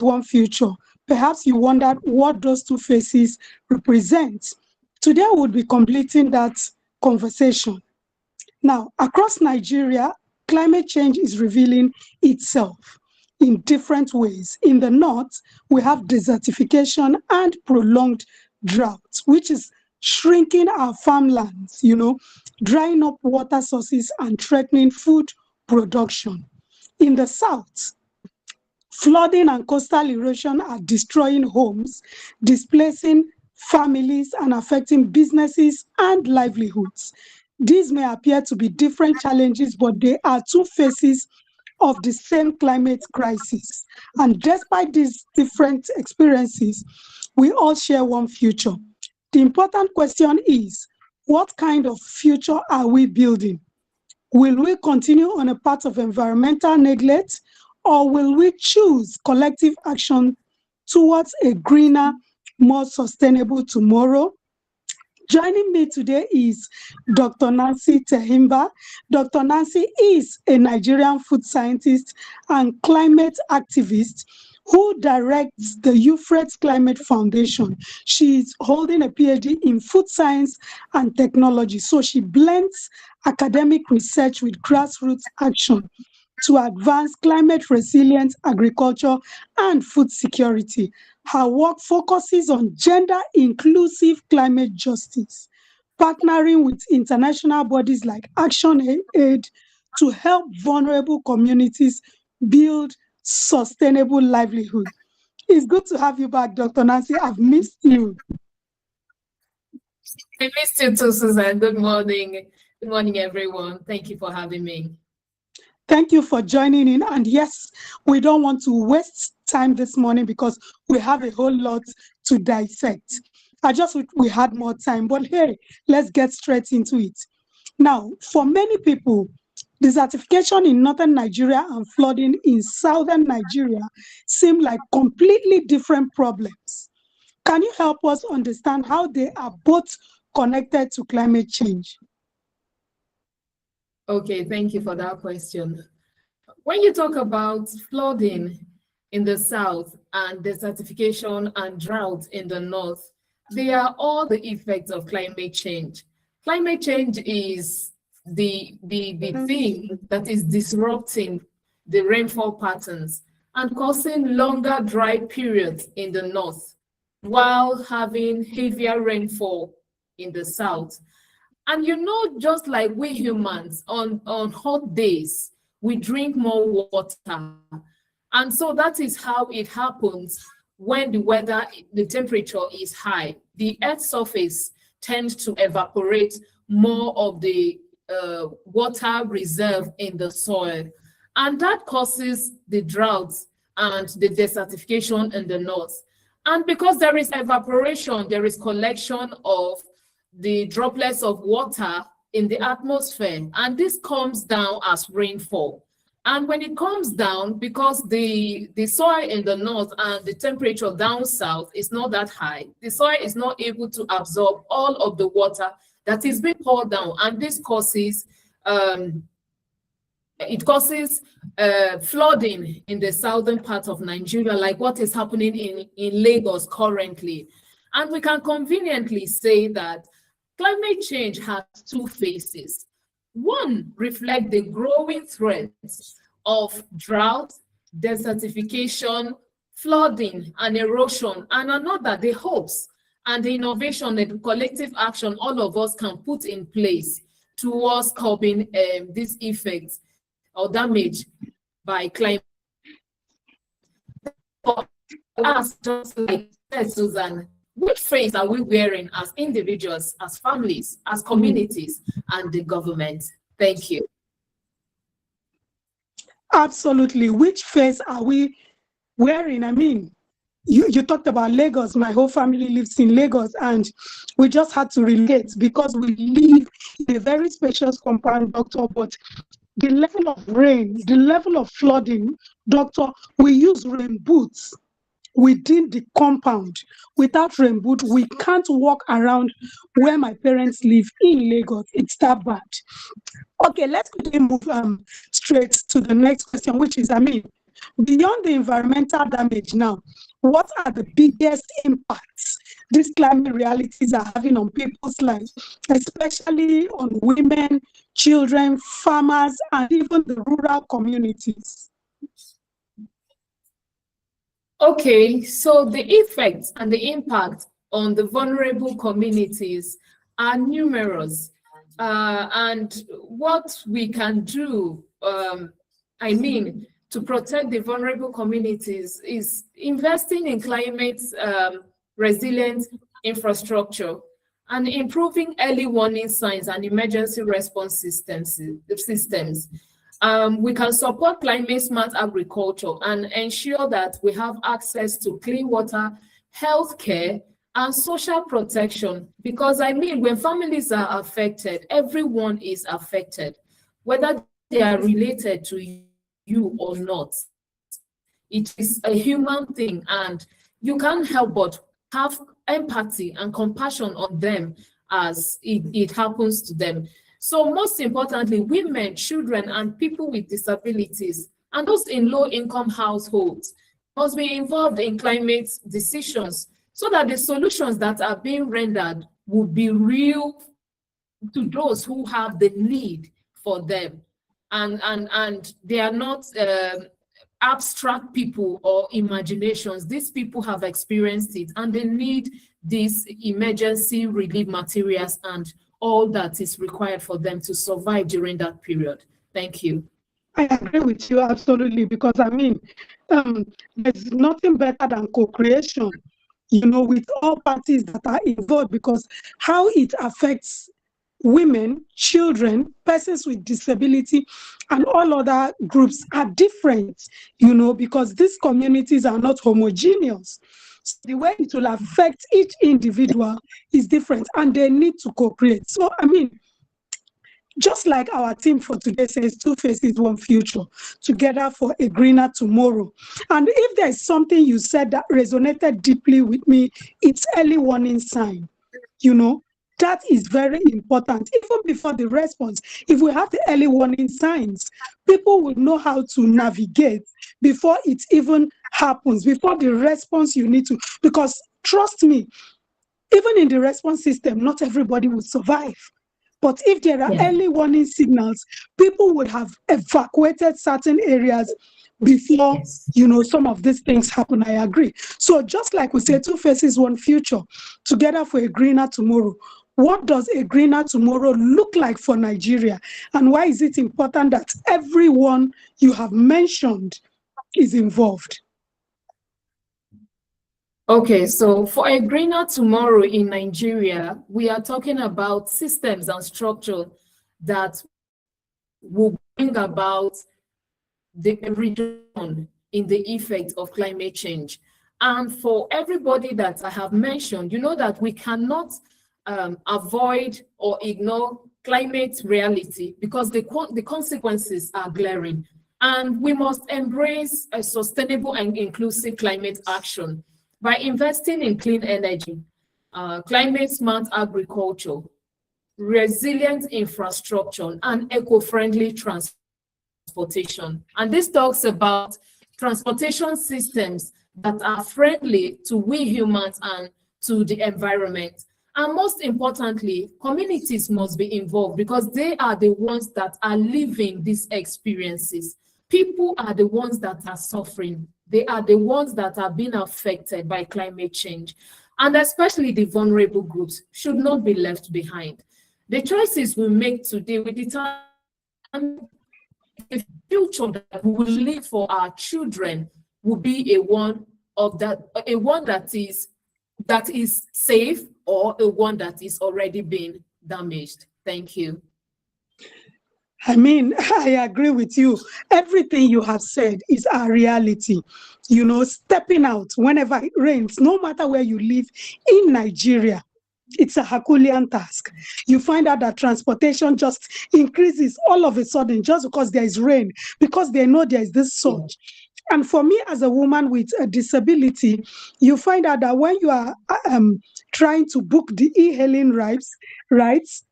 one future. Perhaps you wondered what those two faces represent. Today, we'll be completing that conversation. Now, across Nigeria, climate change is revealing itself in different ways. In the north, we have desertification and prolonged drought, which is shrinking our farmlands, drying up water sources and threatening food production. In the south, flooding and coastal erosion are destroying homes, displacing families, and affecting businesses and livelihoods. These may appear to be different challenges, but they are two faces of the same climate crisis. And despite these different experiences, we all share one future. The important question is, what kind of future are we building? Will we continue on a path of environmental neglect, or will we choose collective action towards a greener, more sustainable tomorrow? Joining me today is Dr. Nancy Tehimba. Dr. Nancy is a Nigerian food scientist and climate activist who directs the Euphrates Climate Foundation. She is holding a PhD in food science and technology. So she blends academic research with grassroots action to advance climate resilient agriculture and food security. Her work focuses on gender-inclusive climate justice, partnering with international bodies like ActionAid to help vulnerable communities build sustainable livelihood. It's good to have you back, Dr. Nancy. I've missed you. I missed you too, Susan. Good morning. Good morning, everyone. Thank you for having me. Thank you for joining in. And yes, we don't want to waste time this morning because we have a whole lot to dissect. I just wish we had more time, but hey, let's get straight into it. Now, for many people, desertification in northern Nigeria and flooding in southern Nigeria seem like completely different problems. Can you help us understand how they are both connected to climate change? Okay, thank you for that question. When you talk about flooding in the south and desertification and drought in the north, they are all the effects of climate change. Climate change is the thing that is disrupting the rainfall patterns and causing longer dry periods in the north, while having heavier rainfall in the south. And just like we humans, on hot days, we drink more water. And so that is how it happens when the temperature is high. The Earth's surface tends to evaporate more of the water reserve in the soil. And that causes the droughts and the desertification in the north. And because there is evaporation, there is collection of the droplets of water in the atmosphere, and this comes down as rainfall. And when it comes down, because the soil in the north and the temperature down south is not that high, the soil is not able to absorb all of the water that is being poured down, and this causes flooding in the southern part of Nigeria, like what is happening in Lagos currently. And we can conveniently say that climate change has two faces. One reflects the growing threats of drought, desertification, flooding, and erosion, and another, the hopes and the innovation and the collective action all of us can put in place towards curbing these effects or damage by climate. For us, just like Susan, which face are we wearing as individuals, as families, as communities, and the government? Thank you. Absolutely. Which face are we wearing? I mean, you talked about Lagos. My whole family lives in Lagos, and we just had to relate because we live in a very spacious compound, doctor, but the level of rain, the level of flooding, doctor, we use rain boots within the compound. Without rain boot, we can't walk around where my parents live in Lagos. It's that bad. Okay, let's quickly move straight to the next question, which is, Beyond the environmental damage now, what are the biggest impacts these climate realities are having on people's lives, especially on women, children, farmers, and even the rural communities? Okay, so the effects and the impact on the vulnerable communities are numerous. And what we can do, to protect the vulnerable communities is investing in climate resilient infrastructure and improving early warning signs and emergency response systems. We can support climate smart agriculture and ensure that we have access to clean water, healthcare, and social protection. Because when families are affected, everyone is affected, whether they are related to you or not. It is a human thing, and you can't help but have empathy and compassion on them as it happens to them. So most importantly, women, children, and people with disabilities, and those in low-income households must be involved in climate decisions so that the solutions that are being rendered will be real to those who have the need for them. And they are not abstract people or imaginations. These people have experienced it, and they need these emergency relief materials and all that is required for them to survive during that period. Thank you. I agree with you absolutely, because there's nothing better than co-creation, with all parties that are involved, because how it affects women, children, persons with disability, and all other groups are different, because these communities are not homogeneous. So the way it will affect each individual is different, and they need to co-create. So, just like our theme for today says, two faces, one future, together for a greener tomorrow. And if there's something you said that resonated deeply with me, it's early warning sign. That is very important. Even before the response, if we have the early warning signs, people will know how to navigate before it even happens, before the response you need to. Because trust me, even in the response system, not everybody will survive. But if there are early warning signals, people would have evacuated certain areas before, some of these things happen. I agree. So just like we say, two faces, one future, together for a greener tomorrow. What does a greener tomorrow look like for Nigeria? And why is it important that everyone you have mentioned is involved? Okay, so for a greener tomorrow in Nigeria, we are talking about systems and structure that will bring about the reduction in the effect of climate change. And for everybody that I have mentioned, that we cannot avoid or ignore climate reality, because the consequences are glaring. And we must embrace a sustainable and inclusive climate action by investing in clean energy, climate smart agriculture, resilient infrastructure, and eco-friendly transportation. And this talks about transportation systems that are friendly to we humans and to the environment. And most importantly, communities must be involved, because they are the ones that are living these experiences. People are the ones that are suffering. They are the ones that are being affected by climate change. And especially the vulnerable groups should not be left behind. The choices we make today will determine the future that we will leave for our children will be a one that is safe, or a one that is already being damaged. Thank you. I agree with you. Everything you have said is our reality. Stepping out whenever it rains, no matter where you live in Nigeria, it's a Herculean task. You find out that transportation just increases all of a sudden just because there is rain, because they know there is this surge. And for me, as a woman with a disability, you find out that when you are trying to book the e-hailing rides,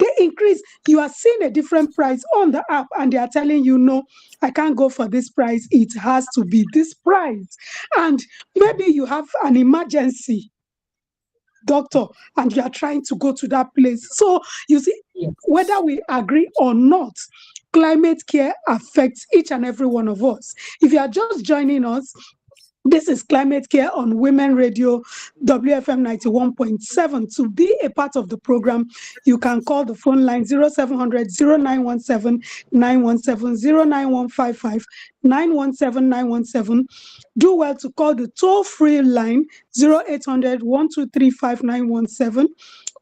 they increase. You are seeing a different price on the app, and they are telling you, no, I can't go for this price. It has to be this price. And maybe you have an emergency, doctor, and you are trying to go to that place. So you see, whether we agree or not, climate care affects each and every one of us. If you are just joining us, this is Climate Care on Women Radio, WFM 91.7. To be a part of the program, you can call the phone line 0700 0917 917 09155 917 917. Do well to call the toll-free line 0800 123 5917,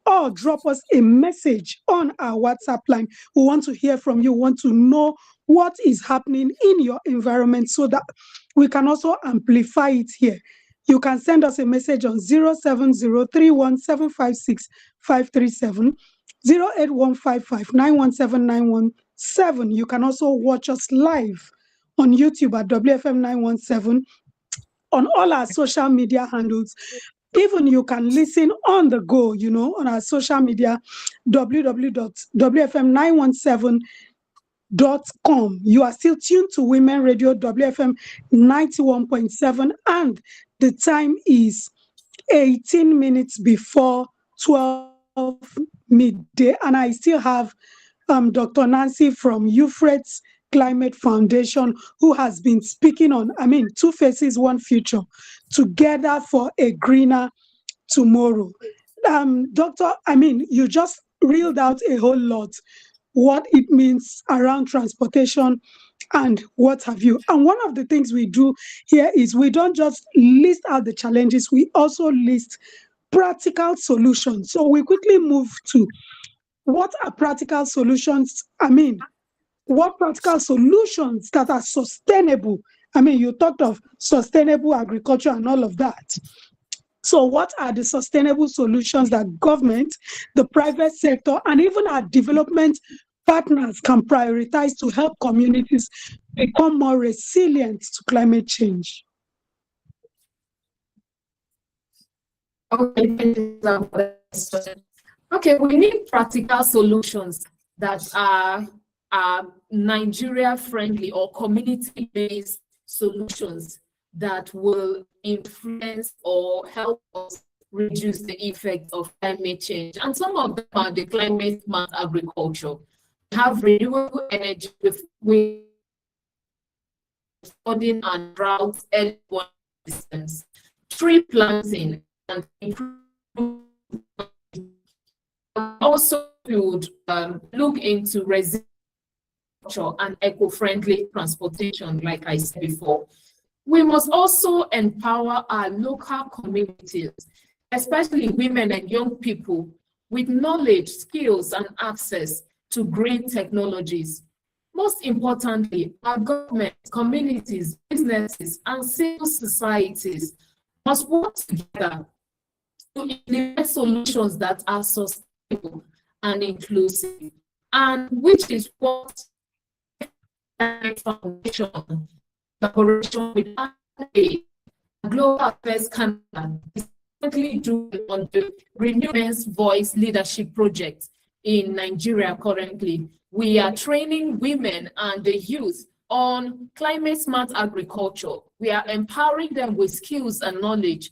or drop us a message on our WhatsApp line. We want to hear from you, we want to know what is happening in your environment so that we can also amplify it here. You can send us a message on 07031756537, 08155917917. You can also watch us live on YouTube at WFM 917, on all our social media handles. Even you can listen on the go, on our social media, www.wfm917.com. You are still tuned to Women Radio, WFM 91.7, and the time is 18 minutes before 12 midday. And I still have Dr. Nancy from Euphrates Climate Foundation, who has been speaking on, two faces, one future, together for a greener tomorrow. Doctor, you just reeled out a whole lot, what it means around transportation and what have you. And one of the things we do here is we don't just list out the challenges, we also list practical solutions. So we quickly move to what are practical solutions? What practical solutions that are sustainable? You talked of sustainable agriculture and all of that. So what are the sustainable solutions that government, the private sector, and even our development partners can prioritize to help communities become more resilient to climate change? Okay, we need practical solutions that are Nigeria-friendly or community-based solutions that will influence or help us reduce the effect of climate change. And some of them are the climate-smart agriculture. We have renewable energy with flooding and drought early warning systems, tree planting, and also would look into resilient and eco-friendly transportation, like I said before. We must also empower our local communities, especially women and young people, with knowledge, skills, and access to green technologies. Most importantly, our government, communities, businesses, and civil societies must work together to implement solutions that are sustainable and inclusive, and which is what Foundation, collaboration with Global Affairs Canada, is currently doing on the Renewance Voice Leadership Project in Nigeria. Currently, we are training women and the youth on climate-smart agriculture. We are empowering them with skills and knowledge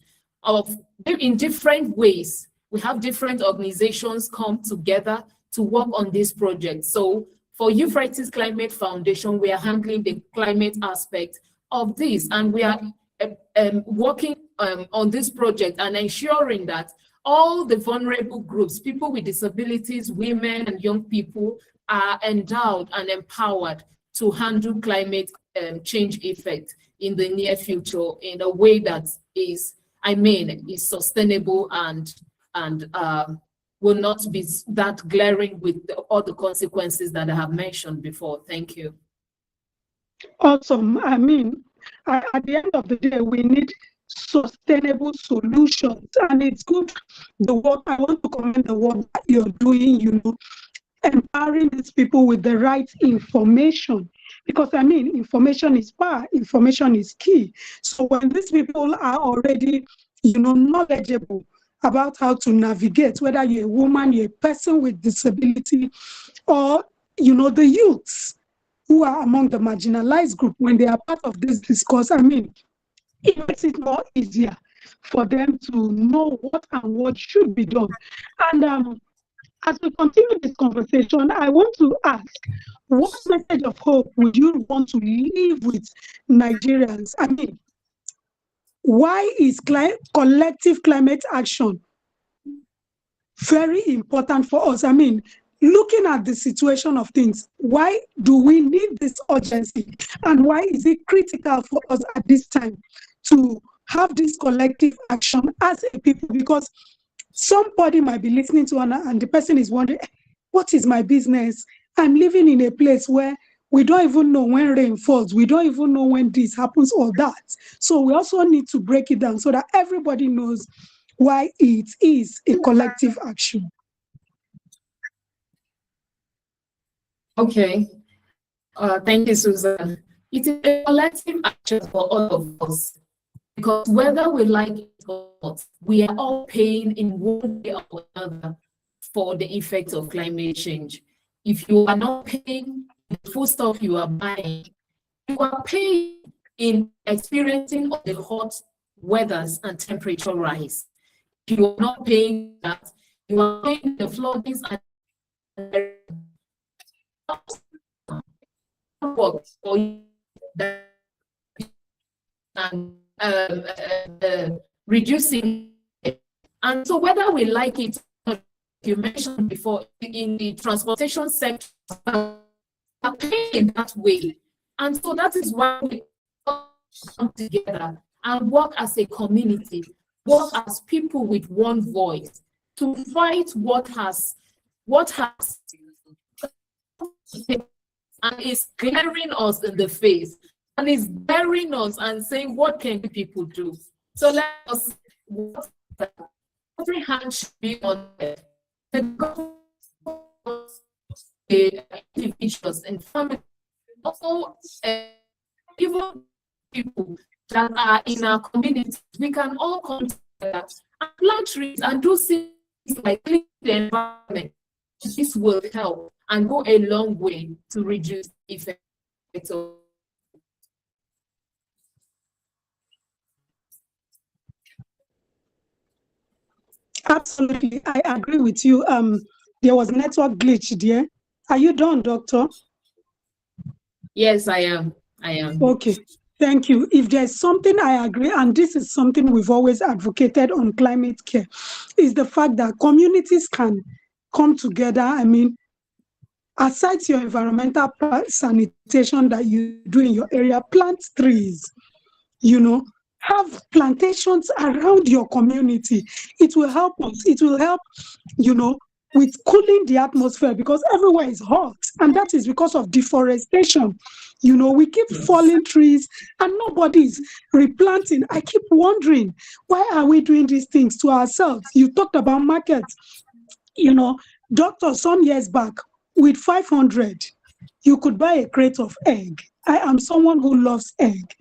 in different ways. We have different organizations come together to work on this project. So for Euphrates Climate Foundation, we are handling the climate aspect of this, and we are working on this project and ensuring that all the vulnerable groups, people with disabilities, women and young people, are endowed and empowered to handle climate change effect in the near future in a way that is sustainable and will not be that glaring with all the consequences that I have mentioned before. Thank you. Awesome. At the end of the day, we need sustainable solutions, and it's good. I want to commend the work that you're doing, empowering these people with the right information, because information is power, information is key. So when these people are already knowledgeable, about how to navigate, whether you're a woman, you're a person with disability, or, the youths who are among the marginalized group. When they are part of this discourse, it makes it more easier for them to know what and what should be done. And as we continue this conversation, I want to ask, what message of hope would you want to leave with Nigerians? Why is collective climate action very important for us? Looking at the situation of things, why do we need this urgency? And why is it critical for us at this time to have this collective action as a people? Because somebody might be listening to and the person is wondering, what is my business? I'm living in a place where we don't even know when rain falls. We don't even know when this happens or that. So we also need to break it down so that everybody knows why it is a collective action. Okay. Thank you, Susan. It is a collective action for all of us, because whether we like it or not, we are all paying in one way or another for the effects of climate change. If you are not paying the food stuff you are buying, you are paying in experiencing all the hot weathers and temperature rise. If you are not paying that, you are paying the floodings and work for you and reducing it. And so whether we like it, you mentioned before, in the transportation sector, are paying in that way. And so that is why we come together and work as a community, work as people with one voice to fight what has and is glaring us in the face and is bearing us and saying, what can people do? So let us, every hand should be on it. The individuals and families, also even people that are in our community, we can all come together and plant trees and do things like clean the environment. This will help and go a long way to reduce the effects of. Absolutely, I agree with you. There was network glitch there. Are you done, doctor? Yes, I am. Okay, thank you. If there's something I agree, and this is something we've always advocated on ClimateCare, is the fact that communities can come together. Aside your environmental sanitation that you do in your area, plant trees, have plantations around your community. It will help us. It will help, with cooling the atmosphere, because everywhere is hot, and that is because of deforestation. We keep falling trees and nobody's replanting. I keep wondering, why are we doing these things to ourselves? You talked about markets. Doctor, some years back, with 500, you could buy a crate of egg. I am someone who loves egg.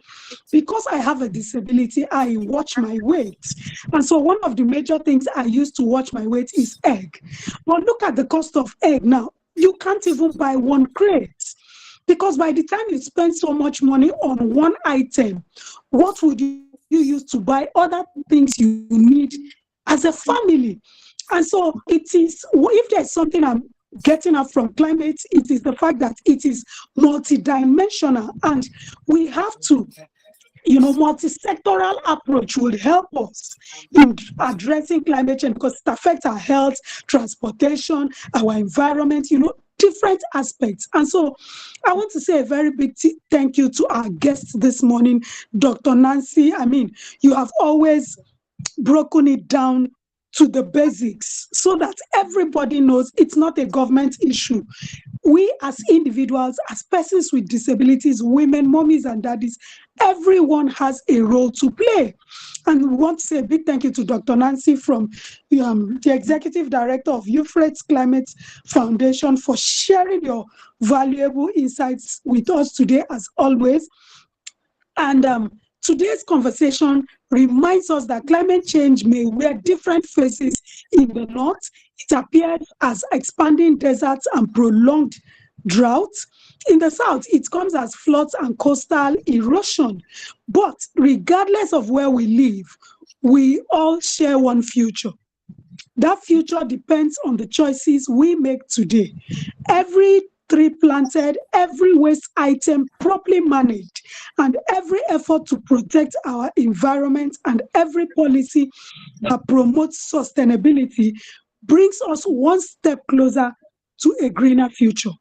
Because I have a disability, I watch my weight. And so one of the major things I use to watch my weight is egg. But look at the cost of egg now. You can't even buy one crate. Because by the time you spend so much money on one item, what would you use to buy other things you need as a family? And so it is, if there's something I'm getting up from climate, it is the fact that it is multidimensional, and we have to, multi-sectoral approach will help us in addressing climate change, because it affects our health, transportation, our environment, different aspects. And so I want to say a very big thank you to our guest this morning, Dr. Nancy. You have always broken it down to the basics so that everybody knows it's not a government issue. We as individuals, as persons with disabilities, women, mommies and daddies, everyone has a role to play. And we want to say a big thank you to Dr. Nancy from the Executive Director of Euphrates Climate Foundation for sharing your valuable insights with us today, as always. And Today's conversation reminds us that climate change may wear different faces. In the north, it appears as expanding deserts and prolonged droughts. In the south, it comes as floods and coastal erosion. But regardless of where we live, we all share one future. That future depends on the choices we make today. Every tree planted, every waste item properly managed, and every effort to protect our environment and every policy that promotes sustainability brings us one step closer to a greener future.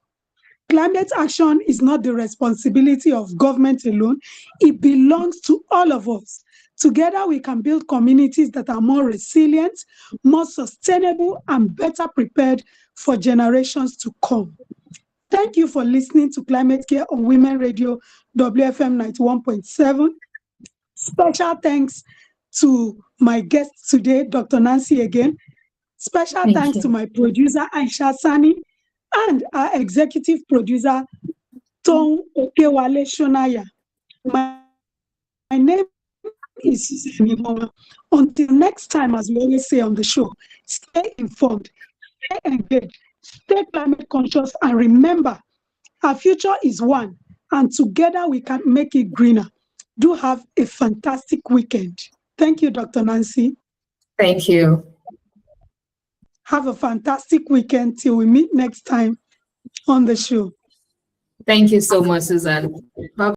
Climate action is not the responsibility of government alone, it belongs to all of us. Together, we can build communities that are more resilient, more sustainable, and better prepared for generations to come. Thank you for listening to Climate Care on Women Radio WFM 91.7. Special thanks to my guest today, Dr. Nancy again. Special Thank thanks you. to my producer, Aisha Sani, and our executive producer, Tom Okewale Shonaya. My name is Susan Imoma. Until next time, as we always say on the show, stay informed, stay engaged, stay climate conscious, and remember, our future is one, and together we can make it greener. Do have a fantastic weekend. Thank you, Dr. Nancy. Thank you. Have a fantastic weekend till we meet next time on the show. Thank you so much, Susan. Bye